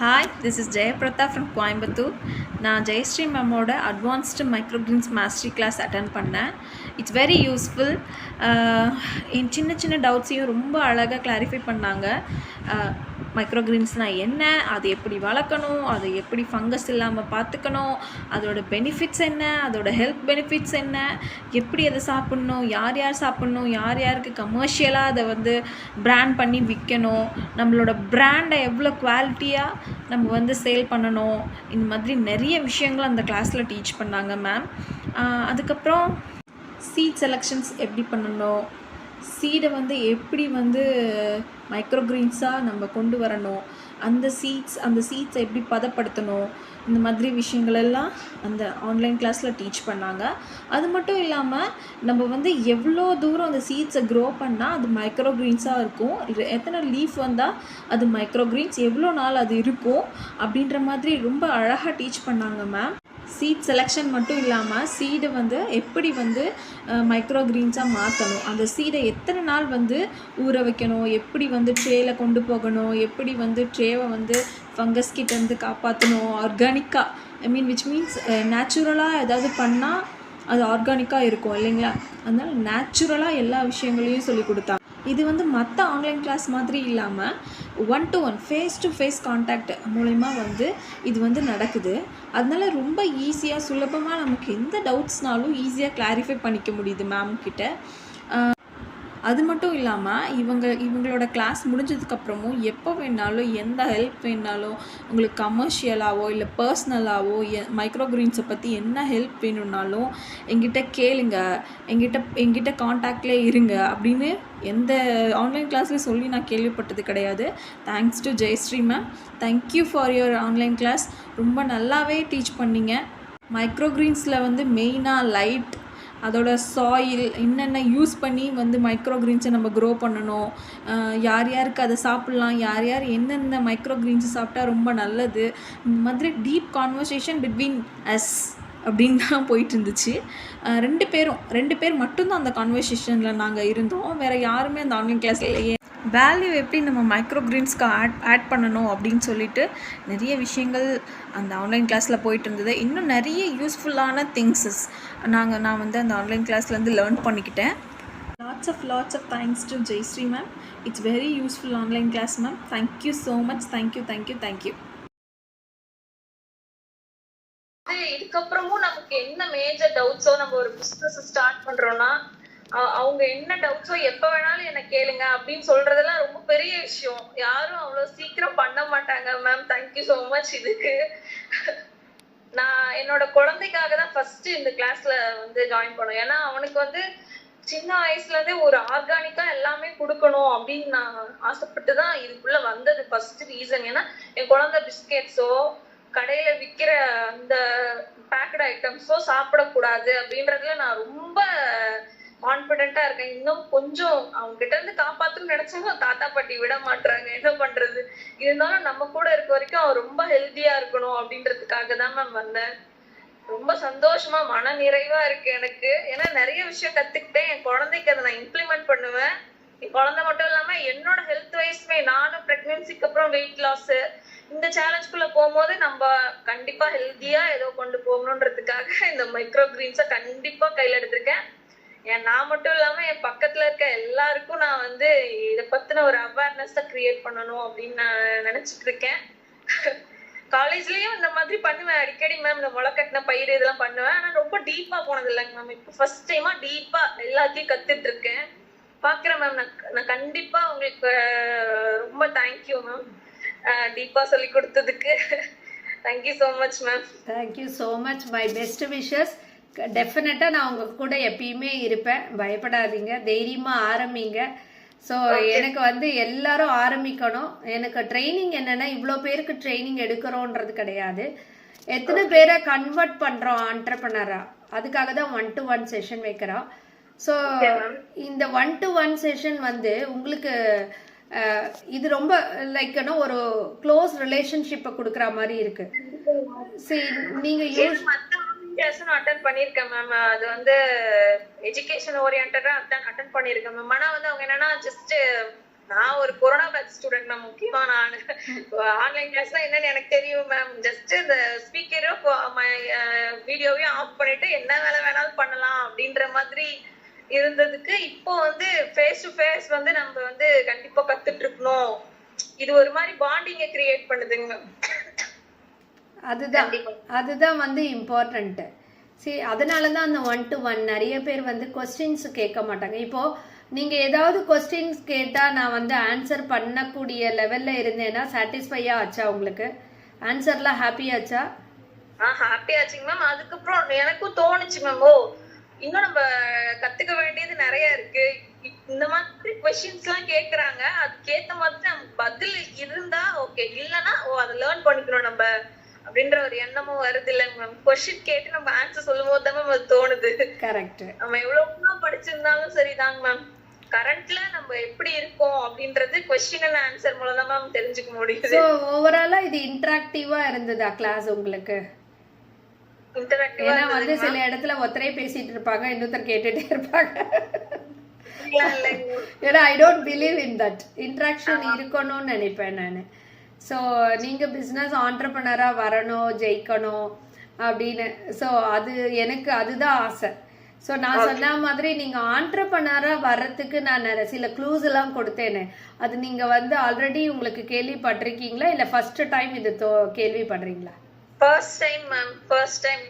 Hi, this is Jayapratha from Coimbatore. நான் ஜெயஸ்ரீ மேமோட advanced microgreens mastery class attend பண்ணேன். It's very useful. என் சின்ன சின்ன டவுட்ஸையும் ரொம்ப அழகாக கிளாரிஃபை பண்ணாங்க. மைக்ரோகிரீன்ஸ்னால் என்ன, அதை எப்படி வளர்க்கணும், அதை எப்படி ஃபங்கஸ் இல்லாமல் பார்த்துக்கணும், அதோட பெனிஃபிட்ஸ் என்ன, அதோட ஹெல்த் பெனிஃபிட்ஸ் என்ன, எப்படி அதை சாப்பிட்ணும், யார் யார் சாப்பிட்ணும், யார் யாருக்கு கமர்ஷியலாக அதை வந்து பிராண்ட் பண்ணி விற்கணும், நம்மளோட பிராண்டை எவ்வளோ குவாலிட்டியாக நம்ம வந்து சேல் பண்ணணும், இந்த மாதிரி நிறைய விஷயங்கள் அந்த கிளாஸில் டீச் பண்ணாங்க மேம். அதுக்கப்புறம் சீட் செலெக்ஷன்ஸ் எப்படி பண்ணணும், சீடை வந்து எப்படி வந்து மைக்ரோகிரீன்ஸாக நம்ம கொண்டு வரணும், அந்த சீட்ஸை எப்படி பதப்படுத்தணும், இந்த மாதிரி விஷயங்களெல்லாம் அந்த ஆன்லைன் கிளாஸில் டீச் பண்ணாங்க. அது மட்டும் இல்லாமல் நம்ம வந்து எவ்வளோ தூரம் அந்த சீட்ஸை க்ரோ பண்ணால் அது மைக்ரோகிரீன்ஸாக இருக்கும், எத்தனை லீஃப் வந்தால் அது மைக்ரோகிரீன்ஸ், எவ்வளோ நாள் அது இருக்கும் அப்படின்ற மாதிரி ரொம்ப அழகாக டீச் பண்ணாங்க மேம். சீட் செலெக்ஷன் மட்டும் இல்லாமல் சீடை வந்து எப்படி வந்து மைக்ரோகிரீன்ஸாக மாற்றணும், அந்த சீடை எத்தனை நாள் வந்து ஊற வைக்கணும், எப்படி வந்து ட்ரேயில் கொண்டு போகணும், எப்படி வந்து ட்ரேவை வந்து ஃபங்கஸ் கிட்டேருந்து காப்பாற்றணும், ஆர்கானிக்காக விச் மீன்ஸ் நேச்சுரலாக ஏதாவது பண்ணால் அது ஆர்கானிக்காக இருக்கும் இல்லைங்களா, அதனால் நேச்சுரலாக எல்லா விஷயங்களையும் சொல்லி கொடுத்தாங்க. இது வந்து மற்ற ஆன்லைன் கிளாஸ் மாதிரி இல்லாமல் 1-to-1 ஃபேஸ் கான்டாக்ட் மூலயமா வந்து இது வந்து நடக்குது. அதனால ரொம்ப ஈஸியாக சுலபமாக நமக்கு எந்த டவுட்ஸ்னாலும் ஈஸியாக கிளாரிஃபை பண்ணிக்க முடியுது மேம் கிட்ட. அது மட்டும் இல்லாமல் இவங்களோட கிளாஸ் முடிஞ்சதுக்கப்புறமும் எப்போ வேணாலும் எந்த ஹெல்ப் வேணாலும் உங்களுக்கு கமர்ஷியலாகவோ இல்லை பர்சனலாகவோ மைக்ரோகிரீன்ஸை பற்றி என்ன ஹெல்ப் வேணும்னாலும் எங்கிட்ட கேளுங்க, எங்கிட்ட காண்டாக்ட்லேயே இருங்க அப்படின்னு எந்த ஆன்லைன் கிளாஸ்லேயும் சொல்லி நான் கேள்விப்பட்டது கிடையாது. Thanks to Jayashree ma'am. Thank you for your online class. ரொம்ப நல்லாவே டீச் பண்ணிங்க. மைக்ரோகிரீன்ஸில் வந்து மெயினாக லைட், அதோட சாயில் என்னென்ன யூஸ் பண்ணி வந்து மைக்ரோகிரீன்ஸை நம்ம க்ரோ பண்ணணும், யார் யாருக்கு அதை சாப்பிட்லாம், யார் யார் எந்தெந்த மைக்ரோகிரீன்ஸை சாப்பிட்டா ரொம்ப நல்லது, இந்த மாதிரி டீப் கான்வர்சேஷன் பிட்வீன் அஸ் அப்படின்னு தான் போயிட்டு இருந்துச்சு. ரெண்டு பேர் மட்டும்தான் அந்த கான்வர்சேஷனில் நாங்கள் இருந்தோம், வேறு யாருமே அந்த ஆன்லைன் கிளாஸில் இல்லையே. வேல்யூ எப்படி நம்ம மைக்ரோகிரீன்ஸ்க்கு ஆட் பண்ணணும் அப்படின்னு சொல்லிட்டு நிறைய விஷயங்கள் அந்த ஆன்லைன் கிளாஸில் போயிட்டு இருந்தது. இன்னும் நிறைய யூஸ்ஃபுல்லான திங்ஸஸ் நான் வந்து அந்த ஆன்லைன் கிளாஸ்லேருந்து லேர்ன் பண்ணிக்கிட்டேன். Lots of thanks to Jayashree ma'am. It's very useful online class ma'am. Thank you so much. Thank you. இதுக்கப்புறமும் நமக்கு என்ன மேஜர் டவுட்ஸோ, நம்ம ஒரு பிஸ்னஸ் ஸ்டார்ட் பண்றோம்னா அவங்க என்ன டவுட்ஸோ எப்ப வேணாலும் என்ன கேளுங்க அப்படின்னு சொல்றதெல்லாம் ரொம்ப பெரிய விஷயம். யாரும் அவ்வளவு சீக்கிரம் பண்ண மாட்டாங்க மேம். Thank you so much. இதுக்கு நான் என்னோட குழந்தைக்காக தான் ஃபர்ஸ்ட் இந்த கிளாஸ்ல வந்து ஜாயின் பண்ணேன். ஏன்னா அவனுக்கு வந்து சின்ன வயசுல இருந்தே ஒரு ஆர்கானிக்கா எல்லாமே கொடுக்கணும் அப்படின்னு நான் ஆசைப்பட்டு தான் இதுக்குள்ள வந்தது ஃபர்ஸ்ட் ரீசன். ஏன்னா என் குழந்தை பிஸ்கெட்ஸோ கடையில விற்கிற அந்த பேக்கட் ஐட்டம்ஸோ சாப்பிடக்கூடாது அப்படின்றதுல நான் ரொம்ப கான்பிடென்ட்டா இருக்கேன். இன்னும் கொஞ்சம் அவங்க கிட்ட இருந்து காப்பாத்துன்னு நினைச்சாங்க, தாத்தா பாட்டி விட மாட்டாங்க, என்ன பண்றது. இருந்தாலும் நம்ம கூட இருக்க வரைக்கும் அவன் ரொம்ப ஹெல்த்தியா இருக்கணும் அப்படின்றதுக்காக தான் மேம் வந்தேன். ரொம்ப சந்தோஷமா மன நிறைவா இருக்கு எனக்கு. ஏன்னா நிறைய விஷயம் கத்துக்கிட்டேன். என் குழந்தைக்கு அதை நான் இம்ப்ளிமெண்ட் பண்ணுவேன். என் குழந்தை மட்டும் இல்லாம என்னோட ஹெல்த் வைஸ்மே நானும் பிரெக்னன்சிக்கு அப்புறம் வெயிட் லாஸ் இந்த சேலஞ்சுக்குள்ள போகும்போது நம்ம கண்டிப்பா ஹெல்த்தியா ஏதோ கொண்டு போகணுன்றதுக்காக இந்த மைக்ரோகிரீன்ஸை கண்டிப்பா கையில எடுத்திருக்கேன். நான் மட்டும் இல்லாம என் பக்கத்துல இருக்க எல்லாருக்கும் நான் வந்து இதை பத்தின ஒரு அவேர்னஸ் கிரியேட் பண்ணணும் அப்படின்னு நான் நினைச்சிட்டு இருக்கேன். காலேஜ்லயும் இந்த மாதிரி பண்ணுவேன் அடிக்கடி மேம். இந்த முளைக்கட்டின பயிர் இதெல்லாம் பண்ணுவேன். ஆனா ரொம்ப டீப்பா போனது இல்லைங்க மேம். இப்போ ஃபர்ஸ்ட் டைமா டீப்பா எல்லாத்தையும் கத்துட்டு இருக்கேன். பாக்குறேன் மேம். நான் கண்டிப்பா உங்களுக்கு ரொம்ப தேங்க்யூ மேம், டீப்பா சொல்லி கொடுத்ததுக்கு. Thank you so much ma'am. Thank you so much. My best wishes. டெஃபினட்டாக நான் உங்கள் கூட எப்பயுமே இருப்பேன். பயப்படாதீங்க, தைரியமாக ஆரம்பிங்க. ஸோ எனக்கு வந்து எல்லாரும் ஆரம்பிக்கணும். எனக்கு ட்ரைனிங் என்னென்னா இவ்வளோ பேருக்கு ட்ரைனிங் எடுக்கிறோன்றது கிடையாது, எத்தனை பேரை கன்வெர்ட் பண்ணுறோம் ஆண்டர்ப்ரனரா, அதுக்காக தான் 1-to-1 செஷன் வைக்கிறோம். ஸோ இந்த 1-to-1 செஷன் வந்து உங்களுக்கு இது ரொம்ப லைக்னா ஒரு க்ளோஸ் ரிலேஷன்ஷிப்பை கொடுக்குற மாதிரி இருக்கு. சரி, நீங்கள் அட்டெண்ட் பண்ணிருக்கேன் மேம். அது வந்து எஜுகேஷன் ஓரியன்டா அட்டெண்ட் பண்ணிருக்கேன் மேம். ஆனா வந்து அவங்க என்னன்னா ஜஸ்ட் நான் ஒரு கொரோனா பேட்ச் ஸ்டூடெண்ட் மேம். முக்கியமா நான் ஆன்லைன் கிளாஸ்னா என்னன்னு எனக்கு தெரியும் மேம். ஜஸ்ட் இந்த ஸ்பீக்கரும் வீடியோவையும் ஆஃப் பண்ணிட்டு என்ன வேலை வேணாலும் பண்ணலாம் அப்படின்ற மாதிரி இருந்ததுக்கு இப்போ வந்து ஃபேஸ் டு ஃபேஸ் வந்து நம்ம வந்து கண்டிப்பா கத்துட்டு இருக்கணும். இது ஒரு மாதிரி பாண்டிங்க கிரியேட் பண்ணுதுங்க மேம். அதுதான் வந்து இம்பார்ட்டன்ட்டு. சரி, அதனால தான் அந்த 1-to-1 நிறைய பேர் வந்து கொஸ்டின்ஸ் கேட்க மாட்டாங்க. இப்போ நீங்க ஏதாவது கொஸ்டின்ஸ் கேட்டா நான் வந்து ஆன்சர் பண்ணக்கூடிய லெவல்ல இருந்தேன்னா சாட்டிஸ்ஃபையா ஆச்சா? உங்களுக்கு ஆன்சர்லாம் ஹாப்பி ஆச்சா? ஹாப்பி ஆச்சுங்க மேம். அதுக்கப்புறம் எனக்கும் தோணுச்சு மேம், ஓ இன்னும் நம்ம கத்துக்க வேண்டியது நிறைய இருக்கு. இந்த மாதிரி கொஸ்டின்ஸ் எல்லாம் கேக்குறாங்க, அதுக்கேத்த மாதிரி நமக்கு பதில் இருந்தா ஓகே, இல்லைன்னா ஓ அதை லேர்ன் பண்ணிக்கணும் நம்ம அப்படின்ற ஒரு எண்ணமும் வருது இல்லைங்க மேம். கொஸ்டின் கேட்டு நம்ம ஆன்சர் சொல்லும் போது தான் மேம் அது தோணுது. கரெக்ட். நம்ம எவ்வளவு படிச்சிருந்தாலும் சரிதாங்க மேம், கரண்ட்ல நம்ம எப்படி இருக்கோம் அப்படின்றது கொஸ்டின் அண்ட் ஆன்சர் மூலம் தான் மேம் தெரிஞ்சுக்க முடியுது. சோ ஓவராலா இது இன்டராக்டிவா இருந்ததா கிளாஸ் உங்களுக்கு? இன்டராக்டிவா ஏன்னா வந்து சில இடத்துல ஒருத்தரே பேசிட்டு இருப்பாங்க, இன்னொருத்தர் கேட்டுட்டே இருப்பாங்க. ஏன்னா I don't believe in that. Interaction இருக்கணும்னு நினைப்பேன் நான். ஸோ நீங்கள் பிஸ்னஸ் ஆண்டர்ப்ரனராக வரணும், ஜெயிக்கணும் அப்படின்னு. ஸோ அது எனக்கு அதுதான் ஆசை. ஸோ நான் சொன்ன மாதிரி நீங்கள் ஆண்டர்ப்ரனராக வர்றதுக்கு நான் சில க்ளூஸ் எல்லாம் கொடுத்தேனே, அது நீங்கள் வந்து ஆல்ரெடி உங்களுக்கு கேள்விப்பட்டிருக்கீங்களா இல்லை ஃபர்ஸ்ட் டைம் இது கேள்விப்படுறீங்களா? First time ma'am, first time.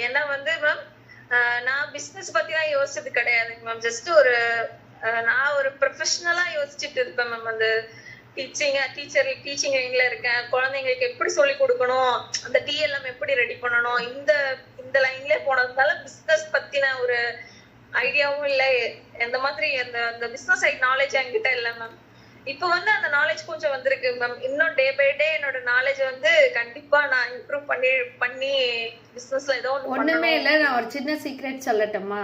ஏன்னா வந்து மேம் நான் பிசினஸ் பத்தி தான் யோசிச்சது கிடையாதுங்க மேம். ஜஸ்ட் நான் ஒரு ப்ரொஃபஷனலா யோசிச்சுட்டு இருப்பேன் மேம். அந்த டீச்சிங் லைன்ல இருக்கேன். குழந்தைங்களுக்கு எப்படி சொல்லி கொடுக்கணும், அந்த டிஎல்எம் எப்படி ரெடி பண்ணணும், இந்த லைன்ல போனதுனால பிசினஸ் பத்தின ஒரு ஐடியாவும் இல்லை. இந்த மாதிரி அந்த பிசினஸ் சைட் நாலேஜ் என்கிட்ட இல்லை மேம். இப்போ வந்து அந்த நாலேஜ் கொஞ்சம் வந்திருக்கு மேம். இன்னும் டே பை டே என்னோட நாலேஜ் வந்து கண்டிப்பா நான் இம்ப்ரூவ் பண்ணி பிசினஸ்ல ஏதோ ஒண்ணுமே இல்லை. நான் ஒரு சின்ன சீக்ரெட் சொல்லட்டுமா?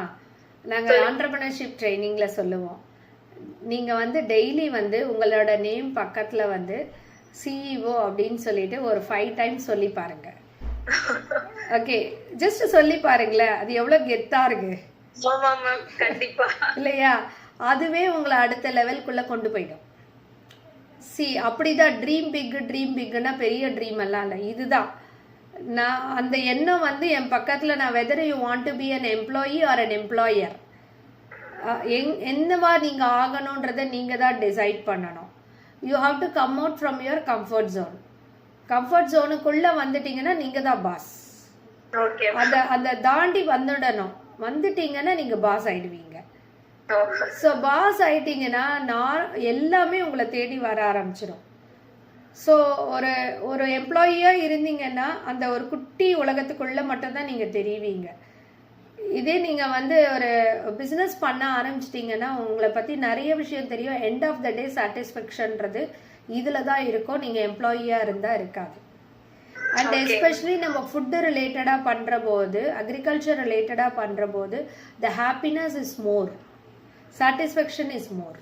நாங்க ஆண்டர்பிரினர்ஷிப் ட்ரைனிங்ல சொல்லுவோம், நீங்க வந்து டெய்லி வந்து உங்களோட நேம் பக்கத்துல வந்து சிஇஓ அப்படின்னு சொல்லிட்டு ஒரு 5 டைம்ஸ் சொல்லி பாருங்க. ஓகே, ஜஸ்ட் சொல்லி பாருங்களேன், அது எவ்வளவு கெத்தா இருக்கு இல்லையா? அதுவே உங்களை அடுத்த லெவல்குள்ள கொண்டு போயிடும். அப்படிதான் ட்ரீம் பிக்னா பெரிய ட்ரீம் எல்லாம் இல்லை, இதுதான். நான் அந்த எண்ணம் வந்து என் பக்கத்துல, நான் whether you want to be an employee or an employer, என்னவா நீங்க ஆகணும்ன்றதை நீங்க தான் டிசைட் பண்ணணும். You have to come out from your comfort zone. Comfort ஜோனுக்குள்ள வந்துட்டீங்கன்னா நீங்க தான் பாஸ். அந்த தாண்டி வந்துட்டீங்கன்னா நீங்க பாஸ் ஆயிடுவீங்க. ஸோ பாஸ் ஆயிட்டீங்கன்னா எல்லாமே உங்களை தேடி வர ஆரம்பிச்சிடும். ஸோ ஒரு எம்ப்ளாயியா இருந்தீங்கன்னா அந்த ஒரு குட்டி உலகத்துக்குள்ள மட்டும்தான் நீங்க தெரிவிங்க. இதே நீங்க வந்து ஒரு பிசினஸ் பண்ண ஆரம்பிச்சிட்டீங்கன்னா உங்களை பத்தி நிறைய விஷயம் தெரியும். எண்ட் ஆஃப் த டே சாட்டிஸ்ஃபேக்ஷன்றது இதுல தான் இருக்கும், நீங்க எம்ப்ளாயியா இருந்தா இருக்காது. அண்ட் எஸ்பெஷலி நம்ம ஃபுட்டு ரிலேட்டடா பண்ற போது, அக்ரிகல்ச்சர் ரிலேட்டடா பண்ற போது, the happiness is more, satisfaction is more.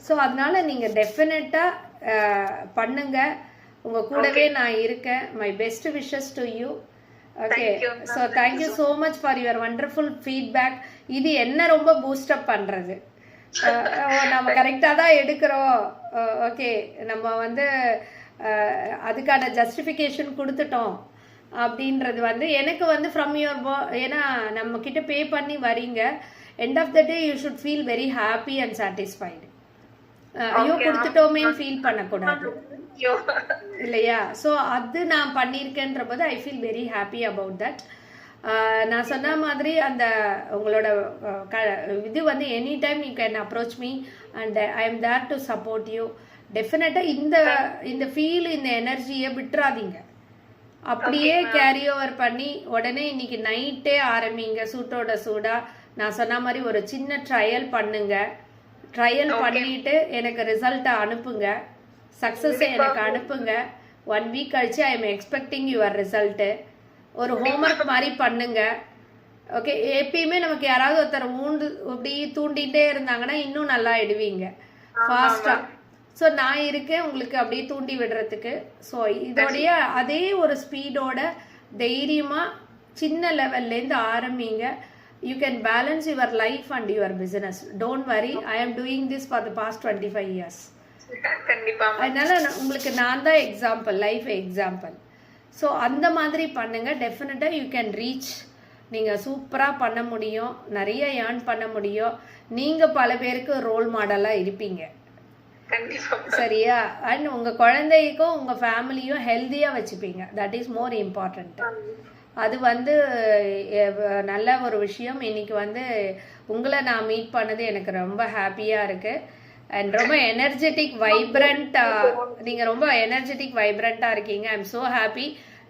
So அதனால நீங்க டெஃபினட்டா பண்ணுங்க. உங்க கூடவே நான் இருக்கேன். My best wishes to you. Okay, so thank you so much for your wonderful feedback. இது என்ன ரொம்ப பூஸ்டப் பண்றது. நம்ம கரெக்டாக தான் எடுக்கிறோம். ஓகே, நம்ம வந்து அதுக்கான ஜஸ்டிஃபிகேஷன் கொடுத்துட்டோம் அப்படின்றது வந்து எனக்கு வந்து ஃப்ரம் யுவர் ஏன்னா நம்ம கிட்ட பே பண்ணி வரீங்க. End of the day you should feel very happy and satisfied. ஐயோ கொடுத்துட்டோமேன்னு ஃபீல் பண்ணக்கூடாது இல்லையா? ஸோ அது நான் பண்ணியிருக்கேன்ற போது I feel very happy about that. நான் சொன்ன மாதிரி அந்த உங்களோட இது வந்து any time you can approach me and I am there to support you. டெஃபினட்டாக இந்த ஃபீல், இந்த எனர்ஜியை விட்டுறாதீங்க. அப்படியே கேரி ஓவர் பண்ணி உடனே இன்னைக்கு நைட்டே ஆரம்பிங்க. சூட்டோட சூடா நான் சொன்ன மாதிரி ஒரு சின்ன ட்ரையல் பண்ணுங்க. ட்ரையல் பண்ணிட்டு எனக்கு ரிசல்ட்டை அனுப்புங்க, சக்ஸஸை எனக்கு அனுப்புங்க. 1 வீக் கழிச்சு I am expecting your result. ஒரு ஹோம்ஒர்க் மாதிரி பண்ணுங்க. ஓகே, எப்பயுமே நமக்கு யாராவது ஒருத்தர் இப்படி தூண்டிகிட்டே இருந்தாங்கன்னா இன்னும் நல்லா ஆயிடுவீங்க ஃபாஸ்டா. ஸோ நான் இருக்கேன் உங்களுக்கு அப்படியே தூண்டி விடுறதுக்கு. ஸோ இதோடைய அதே ஒரு ஸ்பீடோட தைரியமா சின்ன லெவல்லேருந்து ஆரம்பிங்க. you can balance your life and your business. Don't worry, I am doing this for the past 25 years. கண்டிப்பா மேம். அதனால உங்களுக்கு நான் தான் எக்ஸாம்பிள், லைஃப் எக்ஸாம்பிள். ஸோ அந்த மாதிரி பண்ணுங்க, டெஃபினட்டாக யூ கேன் ரீச். நீங்கள் சூப்பராக பண்ண முடியும், நிறைய ஏர்ன் பண்ண முடியும். நீங்கள் பல பேருக்கு ரோல் மாடலாக இருப்பீங்க. கண்டிப்பா சரியா? அண்ட் உங்கள் குழந்தைக்கும் உங்கள் ஃபேமிலியும் ஹெல்த்தியாக வச்சுப்பீங்க. That is more important. அது வந்து நல்ல ஒரு விஷயம். இன்னைக்கு வந்து உங்களை நான் மீட் பண்ணது எனக்கு ரொம்ப ஹாப்பியாக இருக்குது. அண்ட் ரொம்ப எனர்ஜெட்டிக் வைப்ரண்ட்டாக, நீங்கள் ரொம்ப எனர்ஜெட்டிக் வைப்ரண்ட்டாக இருக்கீங்க. I am so happy.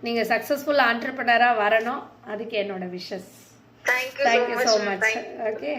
நீங்கள் சக்ஸஸ்ஃபுல் ஆண்டர்ப்ரனராக வரணும், அதுக்கு என்னோட wishes. Thank you thank you so much. Okay.